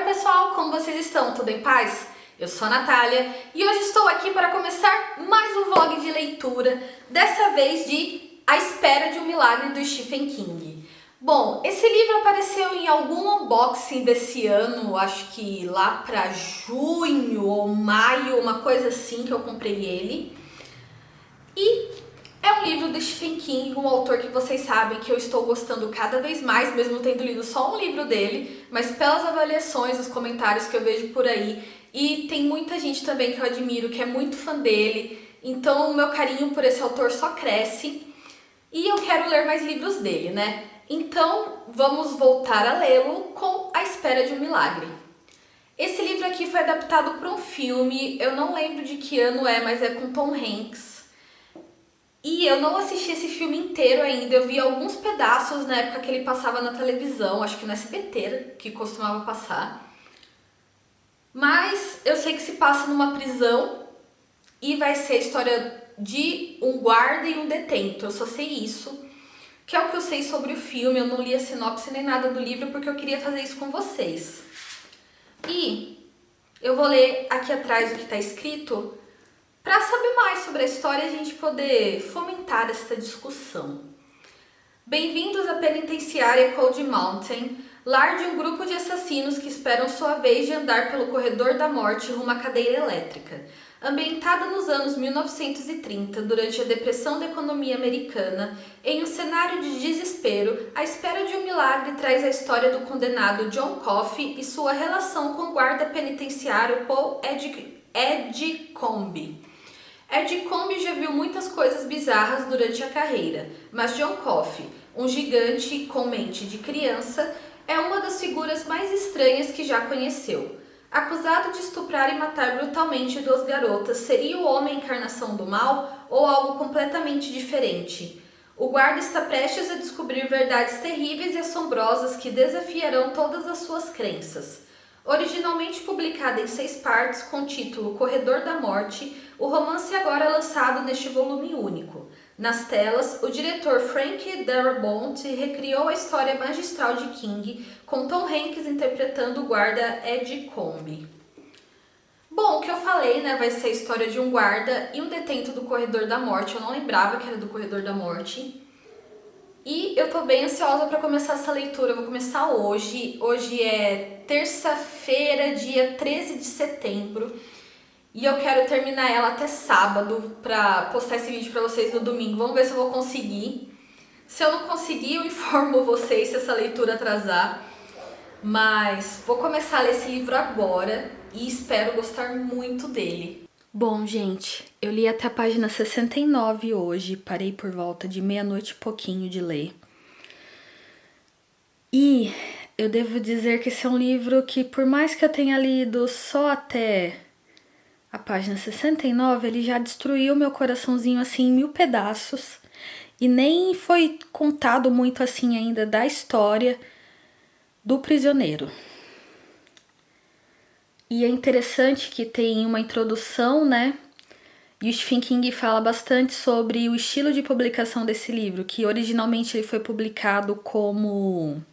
pessoal, como vocês estão? Tudo em paz? Eu sou a Natália e hoje estou aqui para começar mais um vlog de leitura, dessa vez de A Espera de um Milagre do Stephen King. Bom, esse livro apareceu em algum unboxing desse ano, acho que lá para junho ou maio, uma coisa assim que eu comprei ele. E é um livro do Stephen King, um autor que vocês sabem que eu estou gostando cada vez mais, mesmo tendo lido só um livro dele, mas pelas avaliações, os comentários que eu vejo por aí, e tem muita gente também que eu admiro, que é muito fã dele, então o meu carinho por esse autor só cresce, e eu quero ler mais livros dele, né? Então vamos voltar a lê-lo com A Espera de um Milagre. Esse livro aqui foi adaptado para um filme, eu não lembro de que ano é, mas é com Tom Hanks. E eu não assisti esse filme inteiro ainda, eu vi alguns pedaços na época que ele passava na televisão, acho que no SBT, que costumava passar. Mas eu sei que se passa numa prisão e vai ser a história de um guarda e um detento, eu só sei isso. Que é o que eu sei sobre o filme, eu não li a sinopse nem nada do livro porque eu queria fazer isso com vocês. E eu vou ler aqui atrás o que está escrito para saber mais sobre a história e a gente poder fomentar esta discussão. Bem-vindos à penitenciária Cold Mountain, lar de um grupo de assassinos que esperam sua vez de andar pelo corredor da morte rumo à cadeira elétrica. Ambientada nos anos 1930, durante a depressão da economia americana, em um cenário de desespero, A Espera de um Milagre traz a história do condenado John Coffey e sua relação com o guarda penitenciário Paul Edgecombe. Edgecombe já viu muitas coisas bizarras durante a carreira, mas John Coffey, um gigante com mente de criança, é uma das figuras mais estranhas que já conheceu. Acusado de estuprar e matar brutalmente duas garotas, seria o homem a encarnação do mal ou algo completamente diferente? O guarda está prestes a descobrir verdades terríveis e assombrosas que desafiarão todas as suas crenças. Originalmente publicada em 6 partes com o título Corredor da Morte, o romance agora é lançado neste volume único. Nas telas, o diretor Frank Darabont recriou a história magistral de King, com Tom Hanks interpretando o guarda Edgecombe. Bom, o que eu falei, né, vai ser a história de um guarda e um detento do Corredor da Morte. Eu não lembrava que era do Corredor da Morte. E eu tô bem ansiosa para começar essa leitura, eu vou começar hoje. Hoje é terça-feira, dia 13 de setembro. E eu quero terminar ela até sábado pra postar esse vídeo pra vocês no domingo. Vamos ver se eu vou conseguir. Se eu não conseguir, eu informo vocês se essa leitura atrasar. Mas vou começar a ler esse livro agora e espero gostar muito dele. Bom, gente, eu li até a página 69 hoje, parei por volta de meia-noite e pouquinho de ler. E eu devo dizer que esse é um livro que, por mais que eu tenha lido só até a página 69, ele já destruiu meu coraçãozinho assim em 1000 pedaços. E nem foi contado muito assim ainda da história do prisioneiro. E é interessante que tem uma introdução, né? E o Stephen King fala bastante sobre o estilo de publicação desse livro, que originalmente ele foi publicado como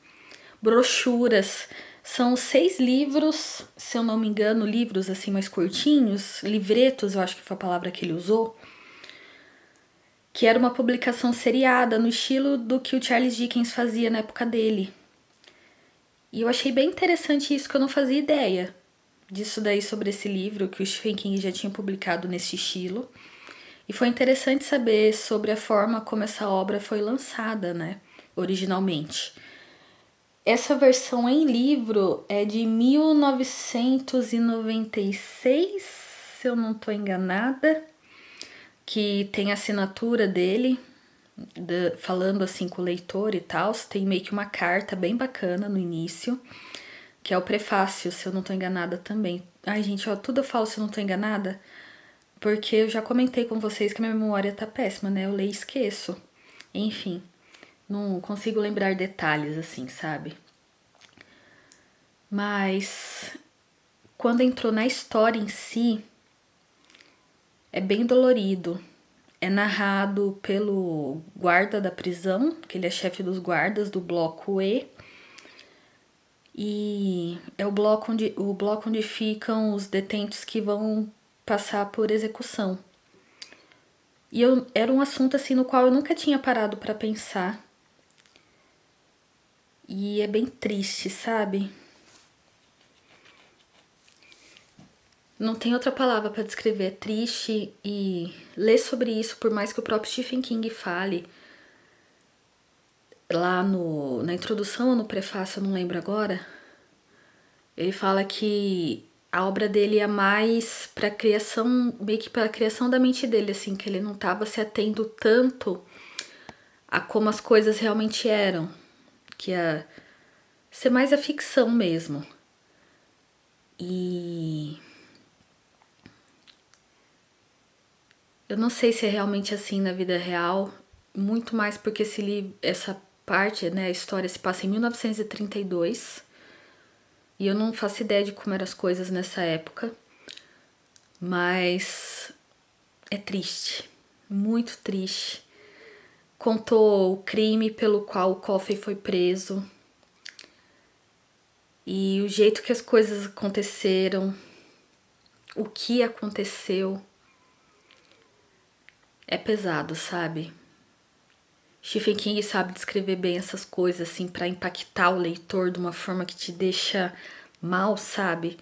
brochuras. São 6 livros, se eu não me engano, livros assim mais curtinhos, livretos, eu acho que foi a palavra que ele usou, que era uma publicação seriada, no estilo do que o Charles Dickens fazia na época dele. E eu achei bem interessante isso, que eu não fazia ideia disso daí sobre esse livro, que o Stephen King já tinha publicado nesse estilo. E foi interessante saber sobre a forma como essa obra foi lançada, né, originalmente. Essa versão em livro é de 1996, se eu não estou enganada, que tem a assinatura dele, falando assim com o leitor e tal. Tem meio que uma carta bem bacana no início, que é o prefácio, se eu não estou enganada também. Ai, gente, ó, tudo eu falo se eu não estou enganada, porque eu já comentei com vocês que a minha memória tá péssima, né? Eu leio e esqueço. Enfim, não consigo lembrar detalhes assim, sabe? Mas quando entrou na história em si, é bem dolorido. É narrado pelo guarda da prisão, que ele é chefe dos guardas do bloco E. E é o bloco onde ficam os detentos que vão passar por execução. E era um assunto assim no qual eu nunca tinha parado para pensar. E é bem triste, sabe? Não tem outra palavra para descrever. É triste, e ler sobre isso, por mais que o próprio Stephen King fale lá na introdução ou no prefácio, eu não lembro agora, ele fala que a obra dele é mais pra criação, meio que pela criação da mente dele, assim, que ele não tava se atendo tanto a como as coisas realmente eram, que ia ser mais a ficção mesmo. E eu não sei se é realmente assim na vida real, muito mais porque essa parte, né, a história se passa em 1932, e eu não faço ideia de como eram as coisas nessa época, mas é triste, muito triste. Contou o crime pelo qual o Coffey foi preso e o jeito que as coisas aconteceram, o que aconteceu. É pesado, sabe? Stephen King sabe descrever bem essas coisas, assim, pra impactar o leitor de uma forma que te deixa mal, sabe?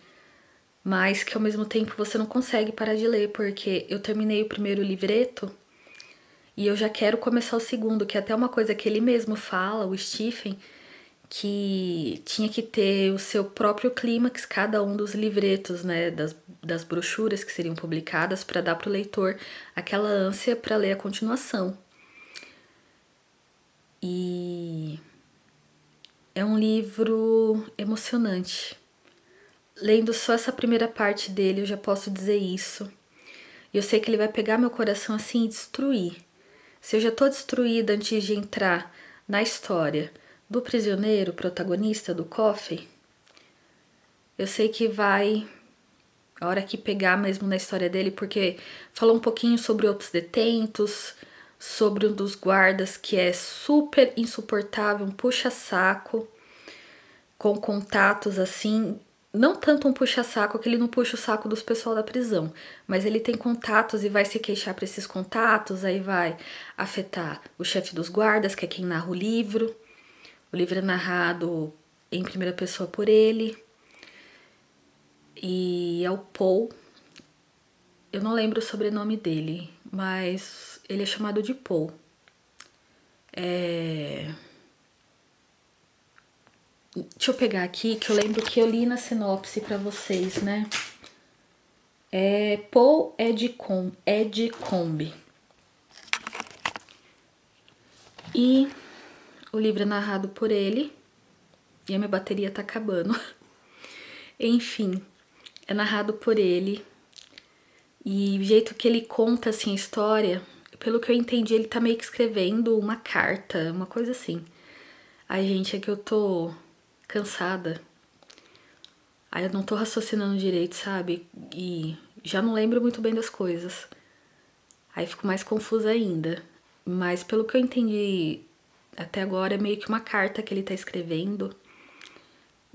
Mas que ao mesmo tempo você não consegue parar de ler, porque eu terminei o primeiro livreto e eu já quero começar o segundo, que é até uma coisa que ele mesmo fala, o Stephen, que tinha que ter o seu próprio clímax, cada um dos livretos, né, das brochuras que seriam publicadas, para dar pro leitor aquela ânsia para ler a continuação. E é um livro emocionante. Lendo só essa primeira parte dele, eu já posso dizer isso. E eu sei que ele vai pegar meu coração assim e destruir. Se eu já tô destruída antes de entrar na história do prisioneiro, protagonista do Coffey, eu sei que vai, a hora que pegar mesmo na história dele, porque falou um pouquinho sobre outros detentos, sobre um dos guardas que é super insuportável, um puxa-saco, com contatos assim, não tanto um puxa-saco, que ele não puxa o saco dos pessoal da prisão, mas ele tem contatos e vai se queixar para esses contatos, aí vai afetar o chefe dos guardas, que é quem narra o livro. O livro é narrado em primeira pessoa por ele. E é o Paul. Eu não lembro o sobrenome dele, mas ele é chamado de Paul. Deixa eu pegar aqui, que eu lembro que eu li na sinopse pra vocês, né? É Paul Edgecombe. E o livro é narrado por ele. E a minha bateria tá acabando. Enfim, é narrado por ele. E o jeito que ele conta, assim, a história, pelo que eu entendi, ele tá meio que escrevendo uma carta, uma coisa assim. Ai, gente, é que eu tô cansada. Aí eu não tô raciocinando direito, sabe? E já não lembro muito bem das coisas. Aí fico mais confusa ainda. Mas pelo que eu entendi até agora, é meio que uma carta que ele tá escrevendo,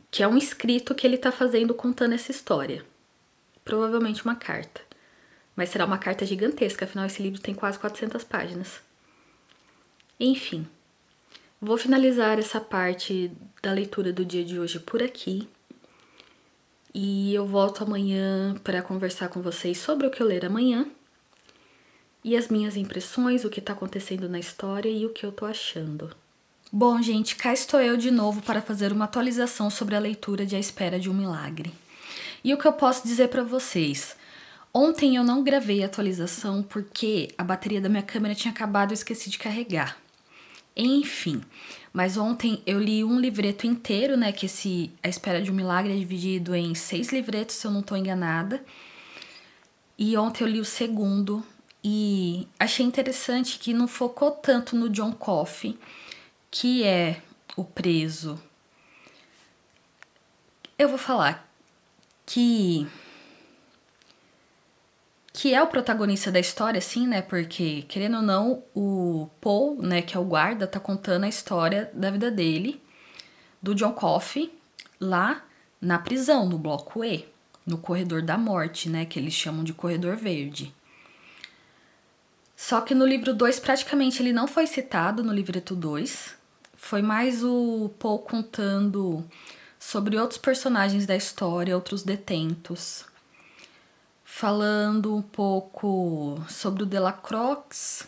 que é um escrito que ele tá fazendo contando essa história. Provavelmente uma carta. Mas será uma carta gigantesca, afinal esse livro tem quase 400 páginas. Enfim, vou finalizar essa parte da leitura do dia de hoje por aqui. E eu volto amanhã para conversar com vocês sobre o que eu ler amanhã. E as minhas impressões, o que tá acontecendo na história e o que eu tô achando. Bom, gente, cá estou eu de novo para fazer uma atualização sobre a leitura de A Espera de um Milagre. E o que eu posso dizer para vocês? Ontem eu não gravei a atualização porque a bateria da minha câmera tinha acabado e eu esqueci de carregar. Enfim, mas ontem eu li um livreto inteiro, né, que A Espera de um Milagre é dividido em 6 livretos, se eu não tô enganada. E ontem eu li o segundo e achei interessante que não focou tanto no John Coffey, que é o preso. Eu vou falar que é o protagonista da história, assim, né? Porque, querendo ou não, o Paul, né, que é o guarda, tá contando a história da vida dele, do John Coffey, lá na prisão, no bloco E, no corredor da morte, né, que eles chamam de corredor verde. Só que no livro 2, praticamente ele não foi citado no livreto 2. Foi mais o Poe contando sobre outros personagens da história, outros detentos. Falando um pouco sobre o Delacroix,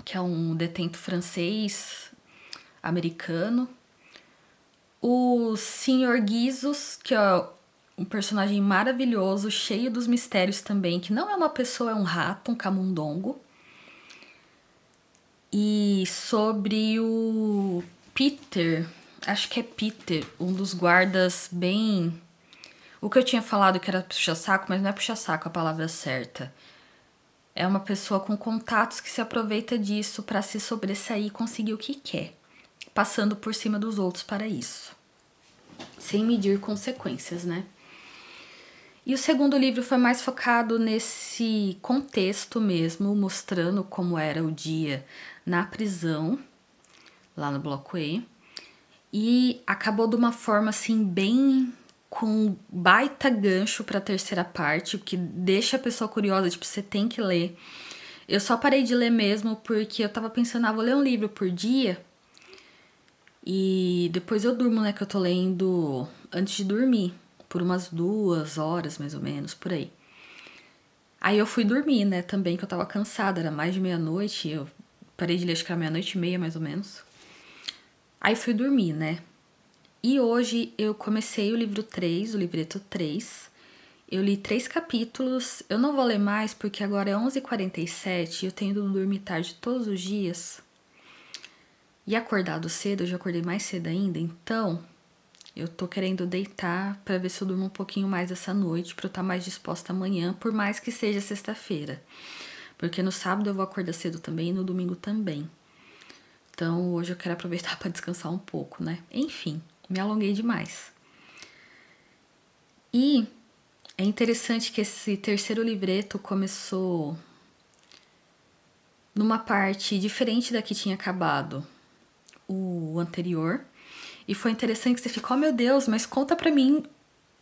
que é um detento francês, americano. O Sr. Guizos, que é um personagem maravilhoso, cheio dos mistérios também, que não é uma pessoa, é um rato, um camundongo. E sobre o Peter, acho que é Peter, um dos guardas bem... O que eu tinha falado que era puxa-saco, mas não é puxa-saco a palavra certa. É uma pessoa com contatos que se aproveita disso para se sobressair e conseguir o que quer, passando por cima dos outros para isso, sem medir consequências, né? E o segundo livro foi mais focado nesse contexto mesmo, mostrando como era o dia na prisão, lá no Bloco E. E acabou de uma forma assim, bem com baita gancho para a terceira parte, o que deixa a pessoa curiosa, tipo, você tem que ler. Eu só parei de ler mesmo porque eu tava pensando, vou ler um livro por dia e depois eu durmo, né, que eu tô lendo antes de dormir, por umas 2 horas mais ou menos, por aí. Aí eu fui dormir, né, também, que eu tava cansada, era mais de meia-noite, eu parei de ler, acho que era 00:30 mais ou menos. Aí fui dormir, né. E hoje eu comecei o livro 3, o livreto 3. Eu li 3 capítulos, eu não vou ler mais porque agora é 11h47 e eu tenho ido dormir tarde todos os dias. E acordado cedo, eu já acordei mais cedo ainda, então eu tô querendo deitar pra ver se eu durmo um pouquinho mais essa noite, pra eu estar mais disposta amanhã, por mais que seja sexta-feira. Porque no sábado eu vou acordar cedo também e no domingo também. Então hoje eu quero aproveitar pra descansar um pouco, né? Enfim, me alonguei demais. E é interessante que esse terceiro livreto começou numa parte diferente da que tinha acabado o anterior. E foi interessante que você ficou, oh meu Deus, mas conta pra mim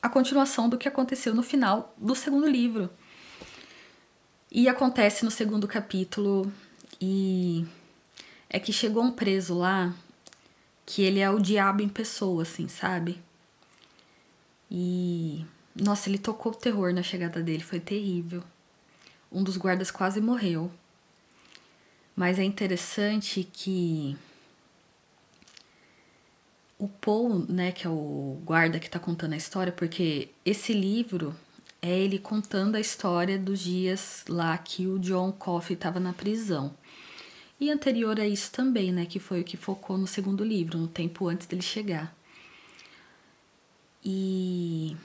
a continuação do que aconteceu no final do segundo livro. E acontece no segundo capítulo, e é que chegou um preso lá, que ele é o diabo em pessoa, assim, sabe? E, nossa, ele tocou o terror na chegada dele, foi terrível. Um dos guardas quase morreu. Mas é interessante que o Paul, né, que é o guarda que tá contando a história, porque esse livro é ele contando a história dos dias lá que o John Coffey estava na prisão. E anterior a isso também, né, que foi o que focou no segundo livro, no tempo antes dele chegar. E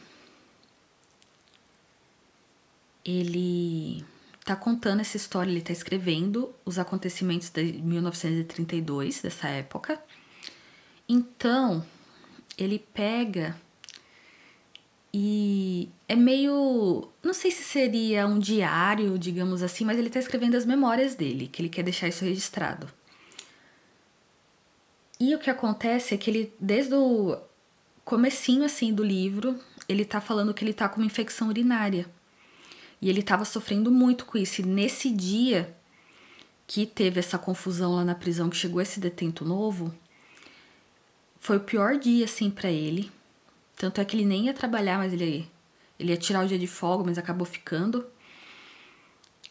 ele tá contando essa história, ele tá escrevendo os acontecimentos de 1932, dessa época. Então, ele pega e é meio... Não sei se seria um diário, digamos assim, mas ele tá escrevendo as memórias dele, que ele quer deixar isso registrado. E o que acontece é que ele, desde o comecinho, assim, do livro, ele tá falando que ele tá com uma infecção urinária. E ele tava sofrendo muito com isso. E nesse dia que teve essa confusão lá na prisão, que chegou esse detento novo, foi o pior dia, assim, pra ele. Tanto é que ele nem ia trabalhar, mas ele ia tirar o dia de folga, mas acabou ficando.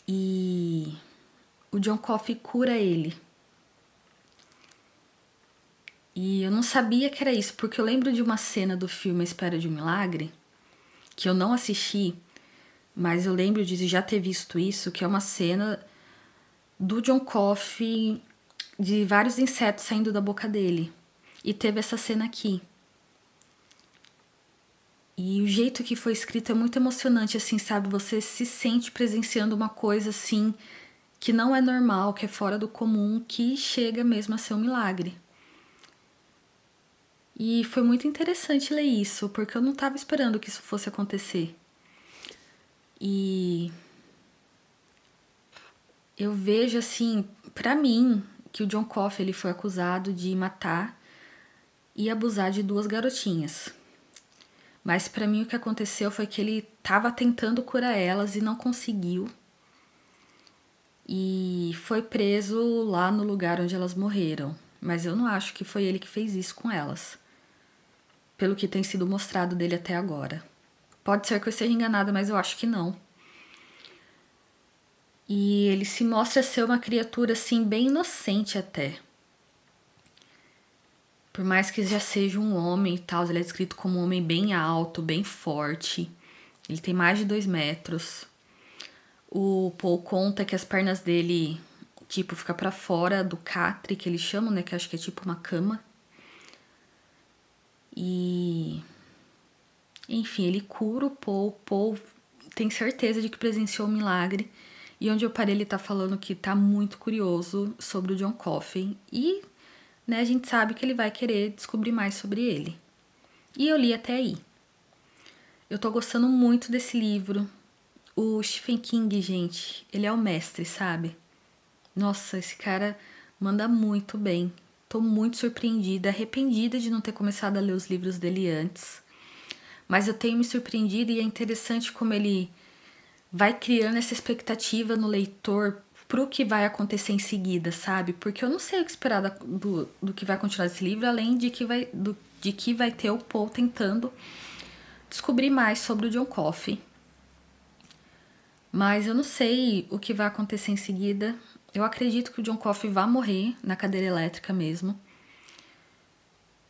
E o John Coffey cura ele. E eu não sabia que era isso, porque eu lembro de uma cena do filme A Espera de um Milagre, que eu não assisti, mas eu lembro de já ter visto isso, que é uma cena do John Coffey, de vários insetos saindo da boca dele. E teve essa cena aqui. E o jeito que foi escrito é muito emocionante, assim, sabe? Você se sente presenciando uma coisa, assim, que não é normal, que é fora do comum, que chega mesmo a ser um milagre. E foi muito interessante ler isso, porque eu não estava esperando que isso fosse acontecer. E eu vejo, assim, pra mim, que o John Coffey ele foi acusado de matar e abusar de 2 garotinhas. Mas pra mim o que aconteceu foi que ele tava tentando curar elas e não conseguiu. E foi preso lá no lugar onde elas morreram. Mas eu não acho que foi ele que fez isso com elas, pelo que tem sido mostrado dele até agora. Pode ser que eu esteja enganada, mas eu acho que não. E ele se mostra ser uma criatura, assim, bem inocente até. Por mais que já seja um homem e tal, ele é descrito como um homem bem alto, bem forte. Ele tem mais de 2 metros. O Paul conta que as pernas dele, tipo, fica pra fora do catre, que eles chamam, né? Que acho que é tipo uma cama. E... enfim, ele cura o Paul. Paul tem certeza de que presenciou um milagre. E onde eu parei, ele tá falando que tá muito curioso sobre o John Coffey. E, né, a gente sabe que ele vai querer descobrir mais sobre ele. E eu li até aí. Eu tô gostando muito desse livro. O Stephen King, gente, ele é o mestre, sabe? Nossa, esse cara manda muito bem. Tô muito surpreendida, arrependida de não ter começado a ler os livros dele antes. Mas eu tenho me surpreendido e é interessante como ele vai criando essa expectativa no leitor pro que vai acontecer em seguida, sabe? Porque eu não sei o que esperar do que vai continuar esse livro, além de que vai ter o Paul tentando descobrir mais sobre o John Coffey. Mas eu não sei o que vai acontecer em seguida. Eu acredito que o John Coffey vai morrer na cadeira elétrica mesmo.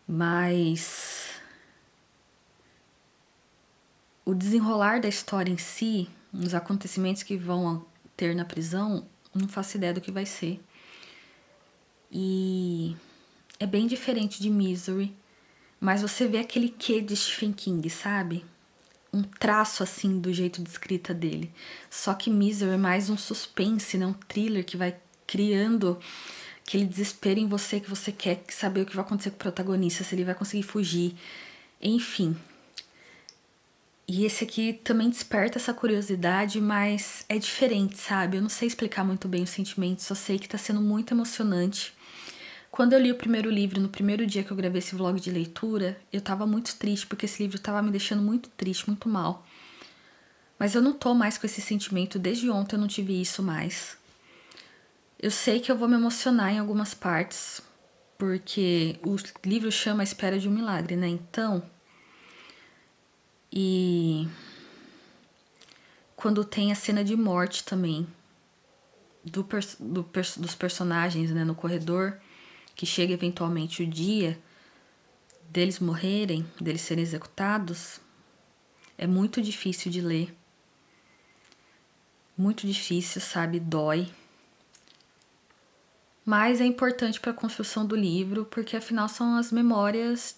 Mas o desenrolar da história em si, os acontecimentos que vão ter na prisão, não faço ideia do que vai ser. E é bem diferente de Misery, mas você vê aquele quê de Stephen King, sabe? Um traço assim do jeito de escrita dele. Só que Misery é mais um suspense, né? Um thriller que vai criando aquele desespero em você, que você quer saber o que vai acontecer com o protagonista, se ele vai conseguir fugir. Enfim. E esse aqui também desperta essa curiosidade, mas é diferente, sabe? Eu não sei explicar muito bem os sentimentos, só sei que tá sendo muito emocionante. Quando eu li o primeiro livro, no primeiro dia que eu gravei esse vlog de leitura, eu tava muito triste, porque esse livro tava me deixando muito triste, muito mal. Mas eu não tô mais com esse sentimento, desde ontem eu não tive isso mais. Eu sei que eu vou me emocionar em algumas partes, porque o livro chama A Espera de um Milagre, né? Então... e... quando tem a cena de morte também dos personagens, né, no corredor, que chega eventualmente o dia deles morrerem, deles serem executados, é muito difícil de ler. Muito difícil, sabe? Dói. Mas é importante para a construção do livro, porque afinal são as memórias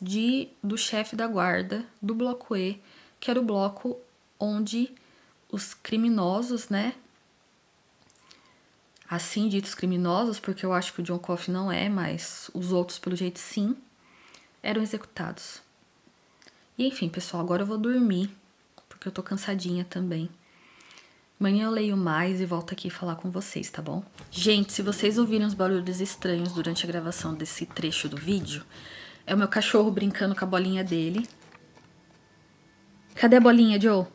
do chefe da guarda do Bloco E, que era o bloco onde os criminosos, né? Assim ditos criminosos, porque eu acho que o John Coffey não é, mas os outros, pelo jeito, sim, eram executados. E enfim, pessoal, agora eu vou dormir, porque eu tô cansadinha também. Amanhã eu leio mais e volto aqui falar com vocês, tá bom? Gente, se vocês ouviram os barulhos estranhos durante a gravação desse trecho do vídeo, é o meu cachorro brincando com a bolinha dele. Cadê a bolinha, Joe?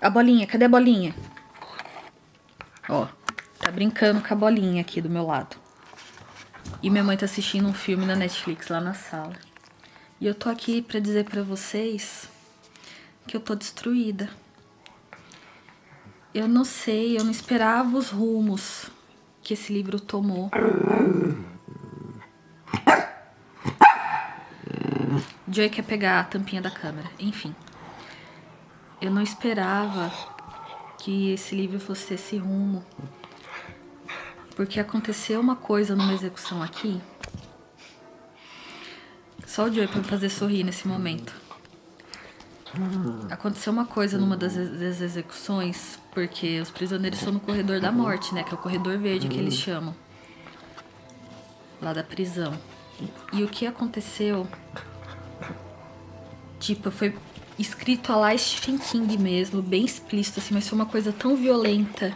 A bolinha, cadê a bolinha? Ó, tá brincando com a bolinha aqui do meu lado. E minha mãe tá assistindo um filme na Netflix lá na sala. E eu tô aqui pra dizer pra vocês que eu tô destruída. Eu não sei, eu não esperava os rumos que esse livro tomou. Joey quer pegar a tampinha da câmera, enfim. Eu não esperava que esse livro fosse esse rumo. Porque aconteceu uma coisa numa execução aqui. Só o Joey pra me fazer sorrir nesse momento. Aconteceu uma coisa numa das execuções, porque os prisioneiros estão no corredor da morte, né? Que é o corredor verde que eles chamam. Lá da prisão. E o que aconteceu... tipo, foi escrito a lá Stephen King mesmo, bem explícito, assim, mas foi uma coisa tão violenta,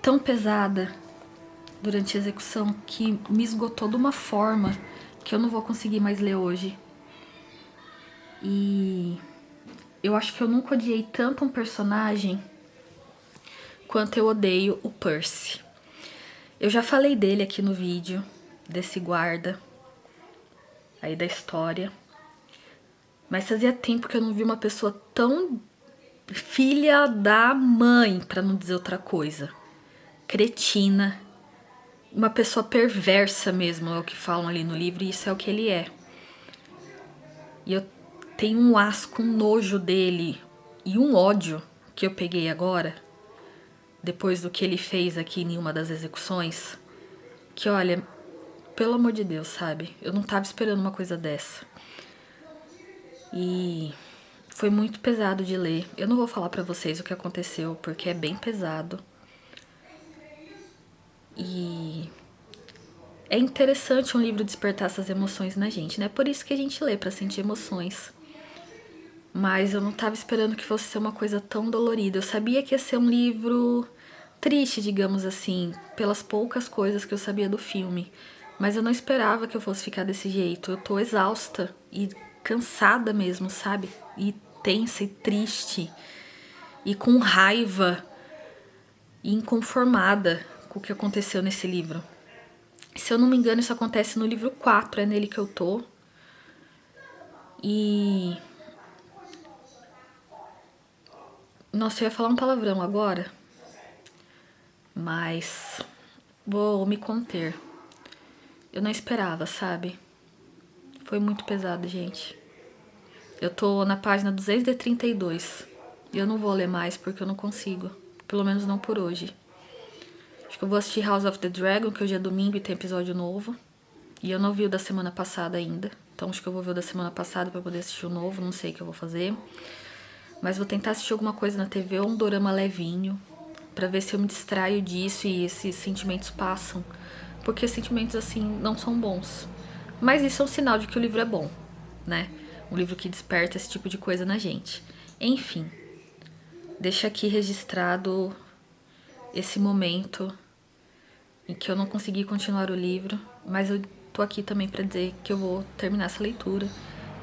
tão pesada durante a execução, que me esgotou de uma forma que eu não vou conseguir mais ler hoje. E eu acho que eu nunca odiei tanto um personagem quanto eu odeio o Percy. Eu já falei dele aqui no vídeo, desse guarda aí da história. Mas fazia tempo que eu não vi uma pessoa tão filha da mãe, pra não dizer outra coisa. Cretina. Uma pessoa perversa mesmo, é o que falam ali no livro, e isso é o que ele é. E eu tenho um asco, um nojo dele e um ódio que eu peguei agora, depois do que ele fez aqui em uma das execuções, que olha, pelo amor de Deus, sabe? Eu não tava esperando uma coisa dessa. E foi muito pesado de ler. Eu não vou falar pra vocês o que aconteceu, porque é bem pesado. E é interessante um livro despertar essas emoções na gente, né? Por isso que a gente lê, pra sentir emoções. Mas eu não tava esperando que fosse ser uma coisa tão dolorida. Eu sabia que ia ser um livro triste, digamos assim, pelas poucas coisas que eu sabia do filme. Mas eu não esperava que eu fosse ficar desse jeito. Eu tô exausta e cansada mesmo, sabe? E tensa e triste. E com raiva e inconformada com o que aconteceu nesse livro. Se eu não me engano, isso acontece no livro 4, é nele que eu tô. E... nossa, eu ia falar um palavrão agora, mas vou me conter. Eu não esperava, sabe? Foi muito pesado, gente. Eu tô na página 232 e eu não vou ler mais porque eu não consigo. Pelo menos não por hoje. Acho que eu vou assistir House of the Dragon, que hoje é domingo e tem episódio novo. E eu não vi o da semana passada ainda. Então acho que eu vou ver o da semana passada pra poder assistir o novo. Não sei o que eu vou fazer. Mas vou tentar assistir alguma coisa na TV ou um dorama levinho, pra ver se eu me distraio disso e esses sentimentos passam. Porque sentimentos assim não são bons. Mas isso é um sinal de que o livro é bom, né? Um livro que desperta esse tipo de coisa na gente. Enfim, deixa aqui registrado esse momento em que eu não consegui continuar o livro, mas eu tô aqui também pra dizer que eu vou terminar essa leitura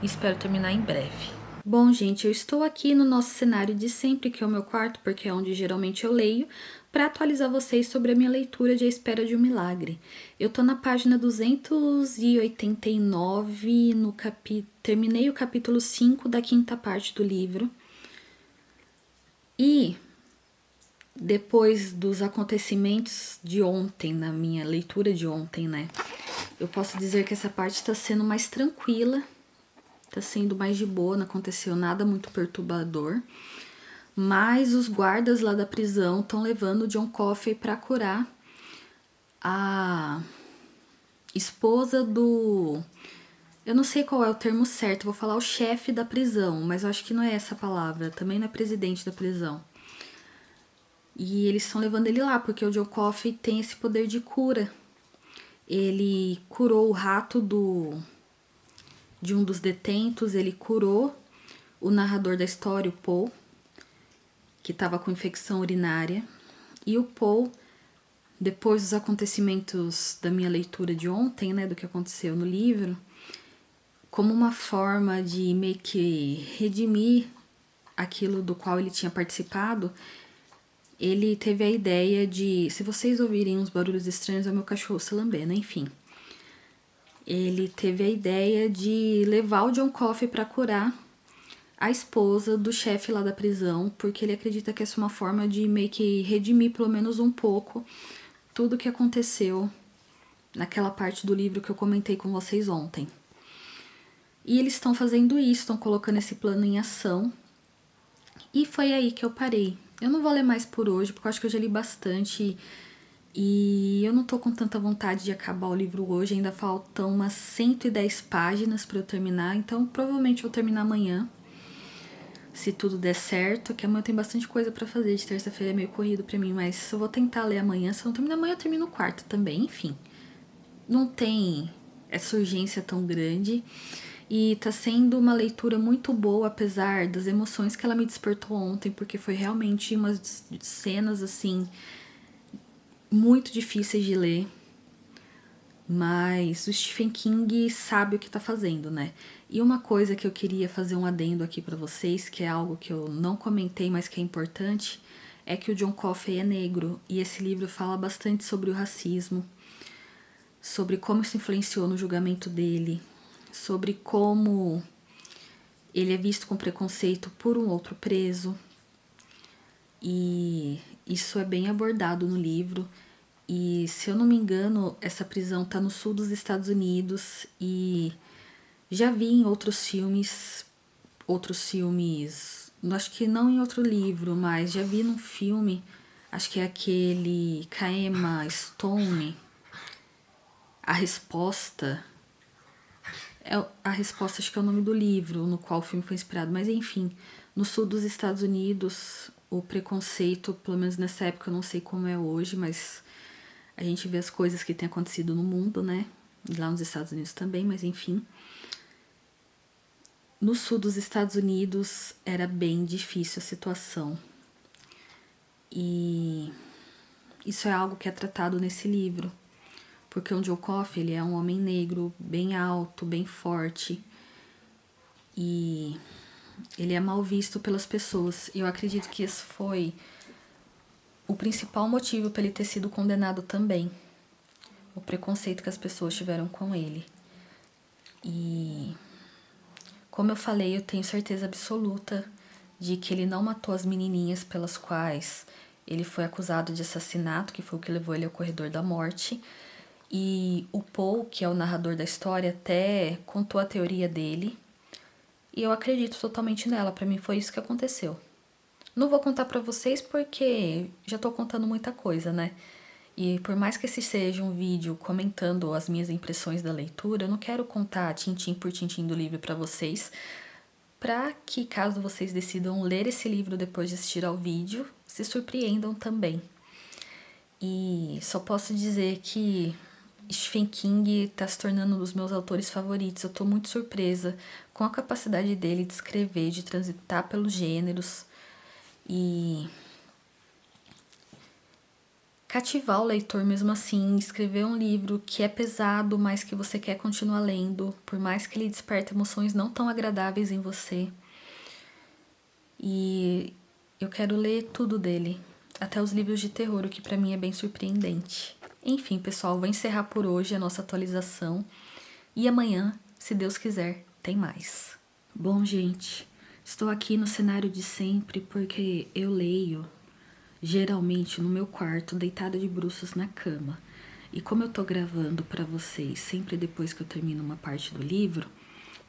e espero terminar em breve. Bom, gente, eu estou aqui no nosso cenário de sempre, que é o meu quarto, porque é onde geralmente eu leio, para atualizar vocês sobre a minha leitura de A Espera de um Milagre. Eu tô na página 289, terminei o capítulo 5 da quinta parte do livro. E depois dos acontecimentos de ontem, na minha leitura de ontem, né, eu posso dizer que essa parte está sendo mais tranquila, tá sendo mais de boa, não aconteceu nada muito perturbador. Mas os guardas lá da prisão estão levando o John Coffey para curar a esposa do... eu não sei qual é o termo certo, vou falar o chefe da prisão, mas eu acho que não é essa palavra, também não é presidente da prisão. E eles estão levando ele lá, porque o John Coffey tem esse poder de cura. Ele curou o rato de um dos detentos, ele curou o narrador da história, o Paul, que estava com infecção urinária. E o Paul, depois dos acontecimentos da minha leitura de ontem, né, do que aconteceu no livro, como uma forma de meio que redimir aquilo do qual ele tinha participado, ele teve a ideia de... se vocês ouvirem uns barulhos estranhos, é o meu cachorro se lambendo, enfim. Ele teve a ideia de levar o John Coffey para curar a esposa do chefe lá da prisão, porque ele acredita que essa é uma forma de meio que redimir pelo menos um pouco tudo que aconteceu naquela parte do livro que eu comentei com vocês ontem. E eles estão fazendo isso, estão colocando esse plano em ação. E foi aí que eu parei. Eu não vou ler mais por hoje, porque eu acho que eu já li bastante e eu não tô com tanta vontade de acabar o livro hoje. Ainda faltam umas 110 páginas para eu terminar, então provavelmente vou terminar amanhã, se tudo der certo, que amanhã tem bastante coisa pra fazer. De terça-feira é meio corrido pra mim, mas eu vou tentar ler amanhã. Se eu não terminar amanhã, eu termino o quarto também, enfim. Não tem essa urgência tão grande. E tá sendo uma leitura muito boa, apesar das emoções que ela me despertou ontem, porque foi realmente umas cenas, assim, muito difíceis de ler. Mas o Stephen King sabe o que tá fazendo, né? E uma coisa que eu queria fazer um adendo aqui para vocês, que é algo que eu não comentei, mas que é importante, é que o John Coffey é negro e esse livro fala bastante sobre o racismo, sobre como isso influenciou no julgamento dele, sobre como ele é visto com preconceito por um outro preso. E isso é bem abordado no livro. E, se eu não me engano, essa prisão tá no sul dos Estados Unidos e já vi em outros filmes, acho que não em outro livro, mas já vi num filme, acho que é aquele Emma Stone, A Resposta. A Resposta acho que é o nome do livro no qual o filme foi inspirado, mas enfim, no sul dos Estados Unidos, o preconceito, pelo menos nessa época, eu não sei como é hoje, mas a gente vê as coisas que têm acontecido no mundo, né? E lá nos Estados Unidos também, mas enfim. No sul dos Estados Unidos era bem difícil a situação. E isso é algo que é tratado nesse livro. Porque o John Coffey, ele é um homem negro, bem alto, bem forte. E ele é mal visto pelas pessoas. E eu acredito que esse foi o principal motivo para ele ter sido condenado também. O preconceito que as pessoas tiveram com ele. E, como eu falei, eu tenho certeza absoluta de que ele não matou as menininhas pelas quais ele foi acusado de assassinato, que foi o que levou ele ao corredor da morte. E o Paul, que é o narrador da história, até contou a teoria dele. E eu acredito totalmente nela, pra mim foi isso que aconteceu. Não vou contar pra vocês porque já tô contando muita coisa, né? E por mais que esse seja um vídeo comentando as minhas impressões da leitura, eu não quero contar tintim por tintim do livro pra vocês, pra que, caso vocês decidam ler esse livro depois de assistir ao vídeo, se surpreendam também. E só posso dizer que Stephen King tá se tornando um dos meus autores favoritos. Eu tô muito surpresa com a capacidade dele de escrever, de transitar pelos gêneros e cativar o leitor mesmo assim, escrever um livro que é pesado, mas que você quer continuar lendo, por mais que ele desperte emoções não tão agradáveis em você. E eu quero ler tudo dele, até os livros de terror, o que pra mim é bem surpreendente. Enfim, pessoal, vou encerrar por hoje a nossa atualização e amanhã, se Deus quiser, tem mais. Bom, gente, estou aqui no cenário de sempre porque eu leio geralmente no meu quarto, deitada de bruços na cama. E como eu tô gravando pra vocês sempre depois que eu termino uma parte do livro,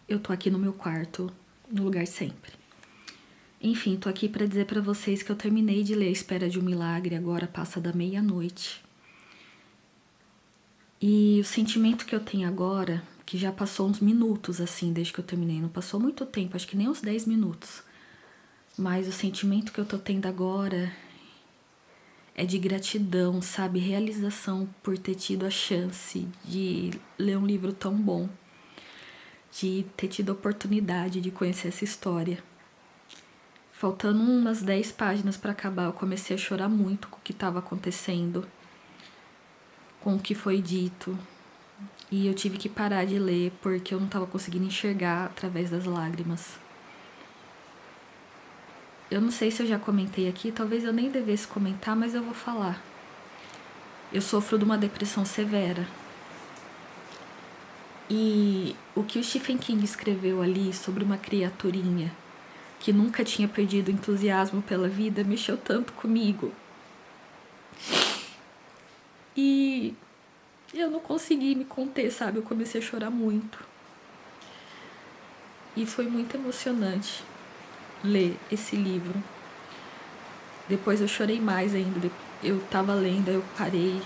eu tô aqui no meu quarto, no lugar sempre. Enfim, tô aqui pra dizer pra vocês que eu terminei de ler A Espera de um Milagre, agora passa da meia-noite. E o sentimento que eu tenho agora, que já passou uns minutos assim, desde que eu terminei, não passou muito tempo, acho que nem uns 10 minutos. Mas o sentimento que eu tô tendo agora é de gratidão, sabe? Realização por ter tido a chance de ler um livro tão bom, de ter tido a oportunidade de conhecer essa história. Faltando umas 10 páginas para acabar, eu comecei a chorar muito com o que estava acontecendo, com o que foi dito. E eu tive que parar de ler porque eu não estava conseguindo enxergar através das lágrimas. Eu não sei se eu já comentei aqui, talvez eu nem devesse comentar, mas eu vou falar. Eu sofro de uma depressão severa. E o que o Stephen King escreveu ali sobre uma criaturinha que nunca tinha perdido o entusiasmo pela vida mexeu tanto comigo. E eu não consegui me conter, sabe? Eu comecei a chorar muito. E foi muito emocionante ler esse livro. Depois eu chorei mais ainda. Eu tava lendo, eu parei,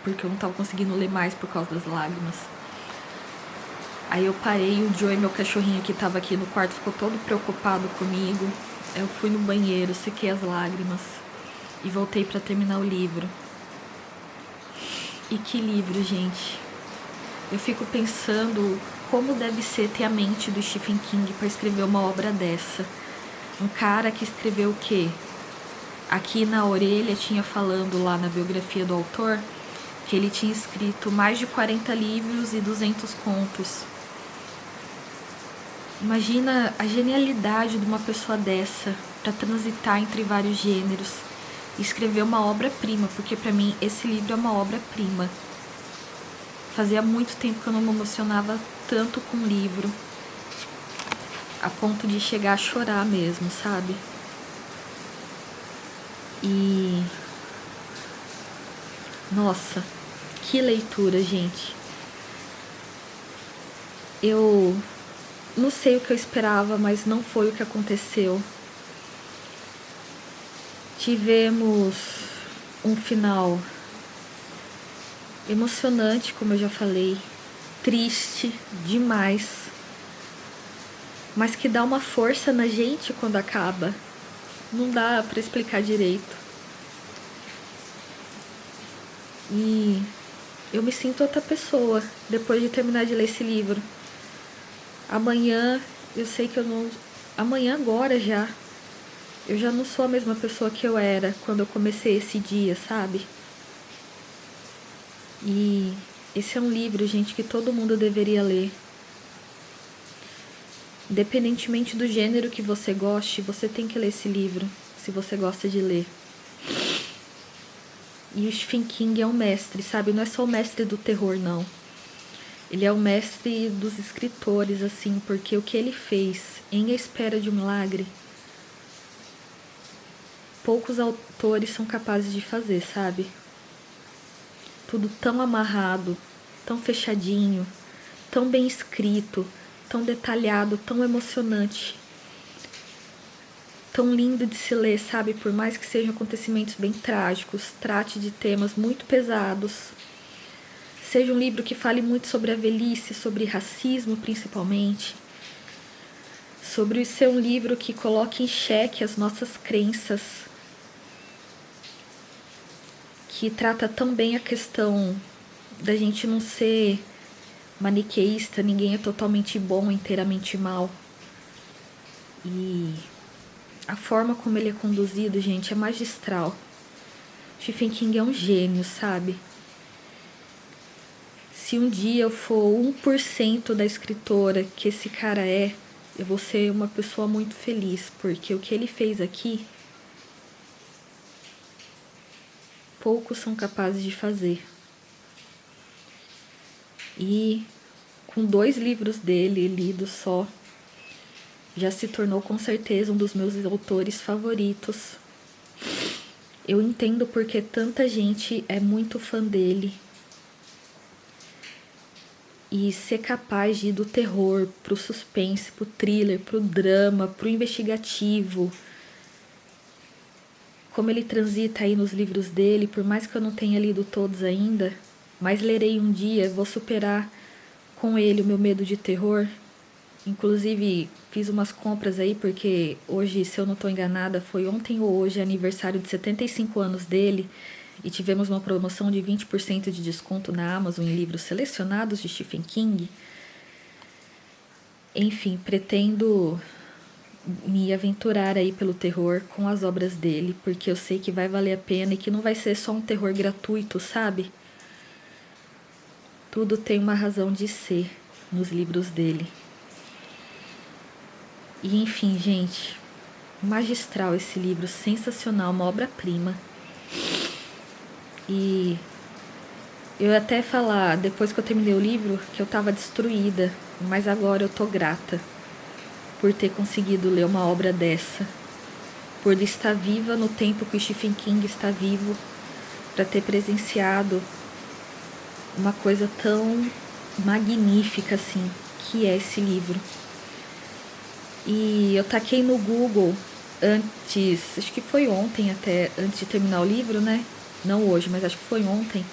porque eu não tava conseguindo ler mais por causa das lágrimas. Aí eu parei, o Joey, meu cachorrinho que tava aqui no quarto, ficou todo preocupado comigo. Eu fui no banheiro, sequei as lágrimas e voltei pra terminar o livro. E que livro, gente. Eu fico pensando como deve ser ter a mente do Stephen King pra escrever uma obra dessa. Um cara que escreveu o quê? Aqui na orelha tinha falando lá na biografia do autor que ele tinha escrito mais de 40 livros e 200 contos. Imagina a genialidade de uma pessoa dessa para transitar entre vários gêneros e escrever uma obra-prima, porque para mim esse livro é uma obra-prima. Fazia muito tempo que eu não me emocionava tanto com um livro, a ponto de chegar a chorar mesmo, sabe? E nossa, que leitura, gente. Eu não sei o que eu esperava, mas não foi o que aconteceu. Tivemos um final emocionante, como eu já falei, triste demais, mas que dá uma força na gente quando acaba. Não dá pra explicar direito. E eu me sinto outra pessoa depois de terminar de ler esse livro. Amanhã, eu sei que eu não... Amanhã agora já. Eu já não sou a mesma pessoa que eu era quando eu comecei esse dia, sabe? E esse é um livro, gente, que todo mundo deveria ler. Independentemente do gênero que você goste, você tem que ler esse livro, se você gosta de ler. E o Stephen King é um mestre, sabe? Não é só o mestre do terror, não. Ele é o mestre dos escritores, assim, porque o que ele fez em A Espera de um Milagre, poucos autores são capazes de fazer, sabe? Tudo tão amarrado, tão fechadinho, tão bem escrito, tão detalhado, tão emocionante, tão lindo de se ler, sabe? Por mais que sejam acontecimentos bem trágicos, trate de temas muito pesados, seja um livro que fale muito sobre a velhice, sobre racismo principalmente, sobre ser um livro que coloque em xeque as nossas crenças, que trata tão bem a questão da gente não ser maniqueísta, ninguém é totalmente bom, inteiramente mal. E a forma como ele é conduzido, gente, é magistral. Stephen King é um gênio, sabe? Se um dia eu for 1% da escritora que esse cara é, eu vou ser uma pessoa muito feliz, porque o que ele fez aqui, poucos são capazes de fazer. E com 2 livros dele lidos só, já se tornou com certeza um dos meus autores favoritos. Eu entendo porque tanta gente é muito fã dele. E ser capaz de ir do terror pro suspense, pro thriller, pro drama, pro investigativo. Como ele transita aí nos livros dele, por mais que eu não tenha lido todos ainda, mas lerei um dia, vou superar com ele o meu medo de terror. Inclusive, fiz umas compras aí, porque hoje, se eu não estou enganada, foi ontem ou hoje aniversário de 75 anos dele, e tivemos uma promoção de 20% de desconto na Amazon em livros selecionados de Stephen King. Enfim, pretendo me aventurar aí pelo terror com as obras dele, porque eu sei que vai valer a pena e que não vai ser só um terror gratuito, sabe? Tudo tem uma razão de ser nos livros dele. E enfim, gente, magistral esse livro, sensacional, uma obra-prima. E eu ia até falar, depois que eu terminei o livro, que eu tava destruída, mas agora eu tô grata por ter conseguido ler uma obra dessa, por estar viva no tempo que o Stephen King está vivo, para ter presenciado uma coisa tão magnífica assim, que é esse livro. E eu taquei no Google antes, acho que foi ontem até, antes de terminar o livro, né? Não hoje, mas acho que foi ontem,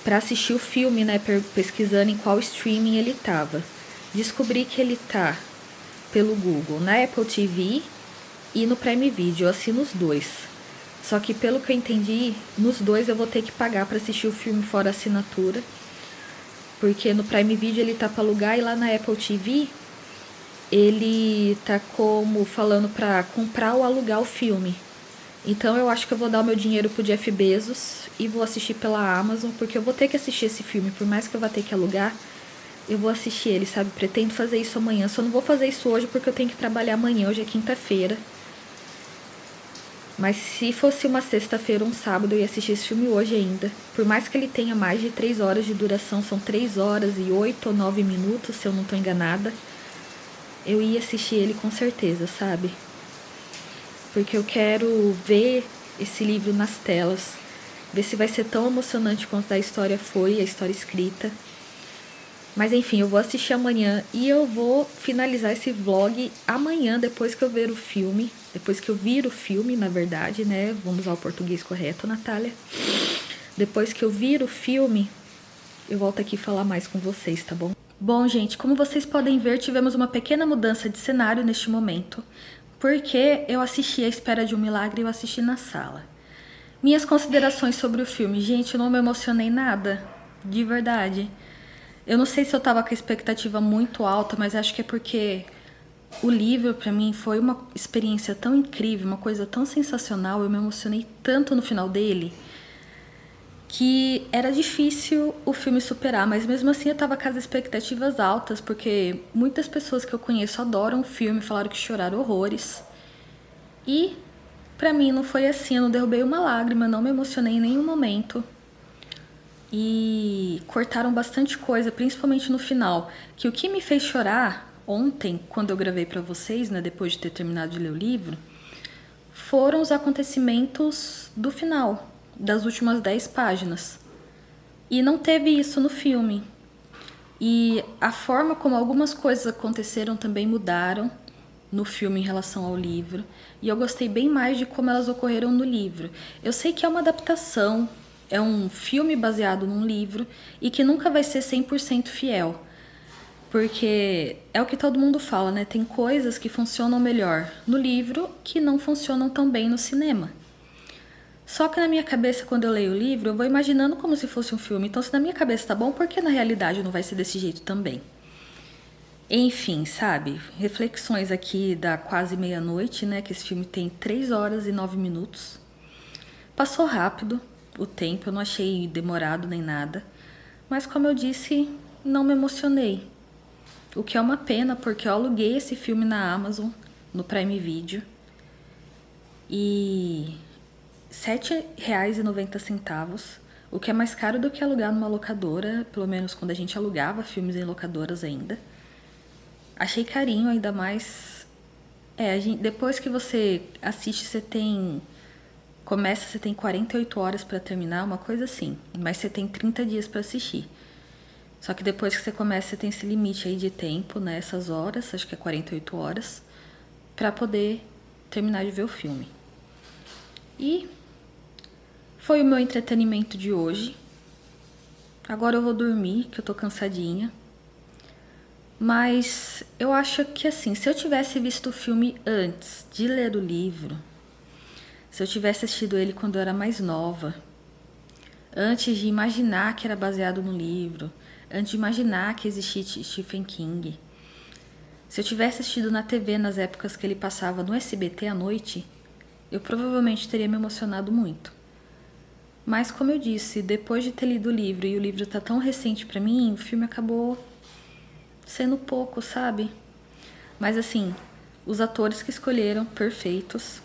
para assistir o filme, né? Pesquisando em qual streaming ele tava. Descobri que ele tá pelo Google na Apple TV e no Prime Video. Eu assino os dois. Só que pelo que eu entendi, nos dois eu vou ter que pagar para assistir o filme fora assinatura. Porque no Prime Video ele tá para alugar e lá na Apple TV ele tá como falando para comprar ou alugar o filme. Então eu acho que eu vou dar o meu dinheiro pro Jeff Bezos e vou assistir pela Amazon, porque eu vou ter que assistir esse filme, por mais que eu vá ter que alugar, eu vou assistir ele, sabe? Pretendo fazer isso amanhã. Só não vou fazer isso hoje porque eu tenho que trabalhar amanhã. Hoje é quinta-feira. Mas se fosse uma sexta-feira ou um sábado, eu ia assistir esse filme hoje ainda. Por mais que ele tenha mais de 3 horas de duração, são 3 horas e 8 ou 9 minutos, se eu não tô enganada. Eu ia assistir ele com certeza, sabe? Porque eu quero ver esse livro nas telas. Ver se vai ser tão emocionante quanto a história foi, a história escrita. Mas enfim, eu vou assistir amanhã e eu vou finalizar esse vlog amanhã, depois que eu ver o filme. Depois que eu vir o filme, na verdade, né? Vamos usar o português correto, Natália. Depois que eu vir o filme, eu volto aqui falar mais com vocês, tá bom? Bom, gente, como vocês podem ver, tivemos uma pequena mudança de cenário neste momento. Porque eu assisti A Espera de um Milagre e eu assisti na sala. Minhas considerações sobre o filme. Gente, eu não me emocionei nada. De verdade. Eu não sei se eu tava com a expectativa muito alta, mas acho que é porque o livro pra mim foi uma experiência tão incrível, uma coisa tão sensacional, eu me emocionei tanto no final dele, que era difícil o filme superar, mas mesmo assim eu tava com as expectativas altas, porque muitas pessoas que eu conheço adoram o filme, falaram que choraram horrores. E pra mim não foi assim, eu não derrubei uma lágrima, não me emocionei em nenhum momento. E cortaram bastante coisa, principalmente no final. Que o que me fez chorar ontem, quando eu gravei pra vocês, né, depois de ter terminado de ler o livro, foram os acontecimentos do final, das últimas 10 páginas. E não teve isso no filme. E a forma como algumas coisas aconteceram também mudaram no filme em relação ao livro. E eu gostei bem mais de como elas ocorreram no livro. Eu sei que é uma adaptação, é um filme baseado num livro e que nunca vai ser 100% fiel. Porque é o que todo mundo fala, né? Tem coisas que funcionam melhor no livro que não funcionam tão bem no cinema. Só que na minha cabeça, quando eu leio o livro, eu vou imaginando como se fosse um filme. Então, se na minha cabeça tá bom, por que na realidade não vai ser desse jeito também? Enfim, sabe? Reflexões aqui da quase meia-noite, né? Que esse filme tem 3 horas e 9 minutos. Passou rápido o tempo, eu não achei demorado nem nada. Mas como eu disse, não me emocionei. O que é uma pena, porque eu aluguei esse filme na Amazon, no Prime Video. E R$ 7,90, o que é mais caro do que alugar numa locadora, pelo menos quando a gente alugava filmes em locadoras ainda. Achei carinho, ainda mais... depois que você assiste, você tem 48 horas pra terminar, uma coisa assim. Mas você tem 30 dias pra assistir. Só que depois que você começa, você tem esse limite aí de tempo, né? Essas horas, acho que é 48 horas, pra poder terminar de ver o filme. E foi o meu entretenimento de hoje. Agora eu vou dormir, que eu tô cansadinha. Mas eu acho que assim, se eu tivesse visto o filme antes de ler o livro, se eu tivesse assistido ele quando eu era mais nova, antes de imaginar que era baseado no livro, antes de imaginar que existia Stephen King, se eu tivesse assistido na TV nas épocas que ele passava no SBT à noite, eu provavelmente teria me emocionado muito. Mas como eu disse, depois de ter lido o livro e o livro tá tão recente pra mim, o filme acabou sendo pouco, sabe? Mas assim, os atores que escolheram, perfeitos.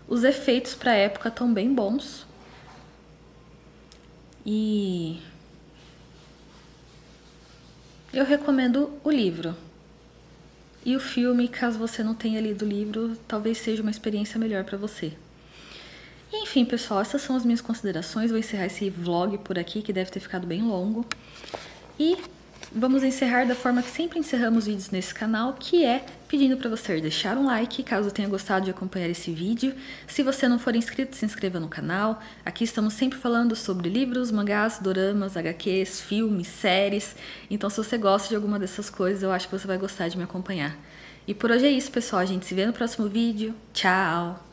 Os efeitos pra época estão bem bons. E eu recomendo o livro. E o filme, caso você não tenha lido o livro, talvez seja uma experiência melhor pra você. Enfim, pessoal, essas são as minhas considerações. Vou encerrar esse vlog por aqui, que deve ter ficado bem longo. E vamos encerrar da forma que sempre encerramos vídeos nesse canal, que é pedindo para você deixar um like, caso tenha gostado de acompanhar esse vídeo. Se você não for inscrito, se inscreva no canal. Aqui estamos sempre falando sobre livros, mangás, doramas, HQs, filmes, séries. Então, se você gosta de alguma dessas coisas, eu acho que você vai gostar de me acompanhar. E por hoje é isso, pessoal. A gente se vê no próximo vídeo. Tchau!